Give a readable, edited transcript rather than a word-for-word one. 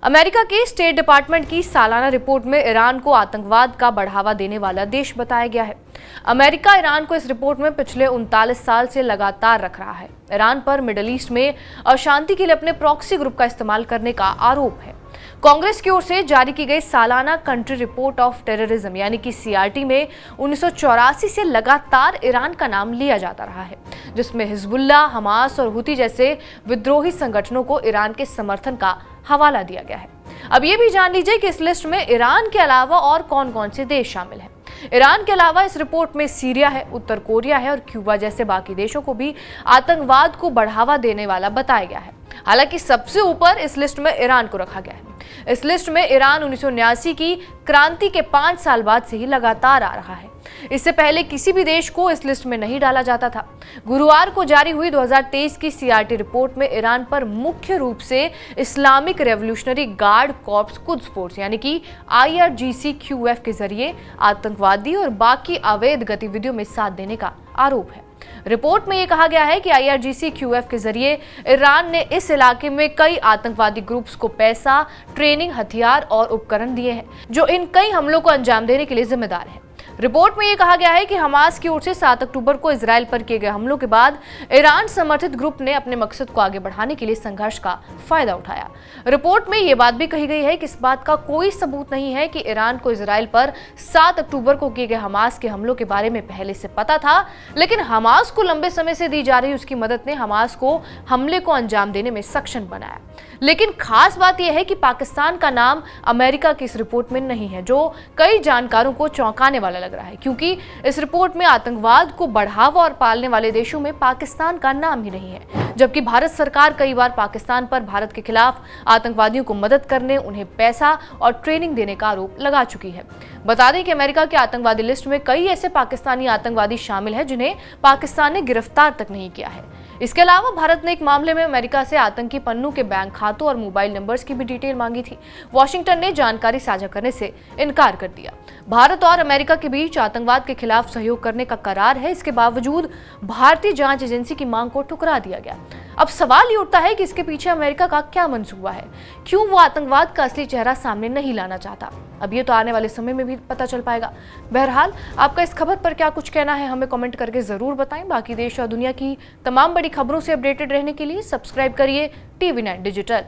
America के state department की सालाना रिपोर्ट में ईरान को आतंकवाद का बढ़ावा देने वाला देश बताया गया है। अमेरिका ईरान को इस रिपोर्ट में पिछले 39 साल से लगातार रख रहा है। ईरान पर मिडिल ईस्ट में अशांति के लिए अपने प्रॉक्सी ग्रुप का इस्तेमाल करने का आरोप है। कांग्रेस की ओर से जारी की गई सालाना कंट्री रिपोर्ट ऑफ टेररिज्म यानी कि सीआरटी में 1984 से लगातार ईरान का नाम लिया जाता रहा है, जिसमें हिजबुल्लाह, हमास और हुती जैसे विद्रोही संगठनों को ईरान के समर्थन का हवाला दिया गया है। अब ये भी जान लीजिए कि इस लिस्ट में ईरान के अलावा और कौन कौन से देश शामिल हैं। ईरान के अलावा इस रिपोर्ट में सीरिया है, उत्तर कोरिया है और क्यूबा जैसे बाकी देशों को भी आतंकवाद को बढ़ावा देने वाला बताया गया है। हालांकि सबसे ऊपर इस लिस्ट में ईरान को रखा गया है। इस लिस्ट में ईरान 1979 की क्रांति के 5 साल बाद से ही लगातार आ रहा है। इससे पहले किसी भी देश को इस लिस्ट में नहीं डाला जाता था। गुरुवार को जारी हुई 2023 की सीआरटी रिपोर्ट में ईरान पर मुख्य रूप से Islamic revolutionary guard corps Quds force यानी कि IRGC-QF के जरिए आतंकवादी और बाकी अवैध गतिविधियों में साथ देने का आरोप है। रिपोर्ट में यह कहा गया है कि IRGC-QF के जरिए ईरान ने इस इलाके में कई आतंकवादी ग्रुप्स को पैसा, ट्रेनिंग, हथियार और उपकरण दिए हैं, जो इन कई हमलों को अंजाम देने के लिए जिम्मेदार है। रिपोर्ट में यह कहा गया है कि हमास की ओर से 7 अक्टूबर को इजराइल पर किए गए हमलों के बाद ईरान समर्थित ग्रुप ने अपने मकसद को आगे बढ़ाने के लिए संघर्ष का फायदा उठाया। रिपोर्ट में यह बात भी कही गई है कि इस बात का कोई सबूत नहीं है कि ईरान को इजराइल पर 7 अक्टूबर को किए गए हमास के हमलों के बारे में पहले से पता था, लेकिन हमास को लंबे समय से दी जा रही उसकी मदद ने हमास को हमले को अंजाम देने में सक्षम बनाया। लेकिन खास बात यह है कि पाकिस्तान का नाम अमेरिका की इस रिपोर्ट में नहीं है, जो कई जानकारों को चौंकाने वाला लग रहा है, क्योंकि इस रिपोर्ट में आतंकवाद को बढ़ावा और पालने वाले देशों में पाकिस्तान का नाम ही नहीं है, जबकि भारत सरकार कई बार पाकिस्तान पर भारत के खिलाफ आतंकवादियों को मदद करने, उन्हें पैसा और ट्रेनिंग देने का आरोप लगा चुकी है। बता दें कि अमेरिका की आतंकवादी लिस्ट में कई ऐसे पाकिस्तानी आतंकवादी शामिल हैं जिन्हें पाकिस्तान ने गिरफ्तार तक नहीं किया है। इसके अलावा भारत ने एक मामले में अमेरिका से आतंकी पन्नू के बैंक खातों और मोबाइल नंबर्स की भी डिटेल मांगी थी। वॉशिंगटन ने जानकारी साझा करने से इनकार कर दिया। भारत और अमेरिका के बीच आतंकवाद के खिलाफ सहयोग करने का करार है, इसके बावजूद भारतीय जांच एजेंसी की मांग को ठुकरा दिया गया। अब सवाल ये उठता है कि इसके पीछे अमेरिका का क्या मंसूबा है, क्यों वो आतंकवाद का असली चेहरा सामने नहीं लाना चाहता। अब ये तो आने वाले समय में भी पता चल पाएगा। बहरहाल आपका इस खबर पर क्या कुछ कहना है, हमें कमेंट करके जरूर बताएं। बाकी देश और दुनिया की तमाम बड़ी खबरों से अपडेटेड रहने के लिए सब्सक्राइब करिए TV9 डिजिटल।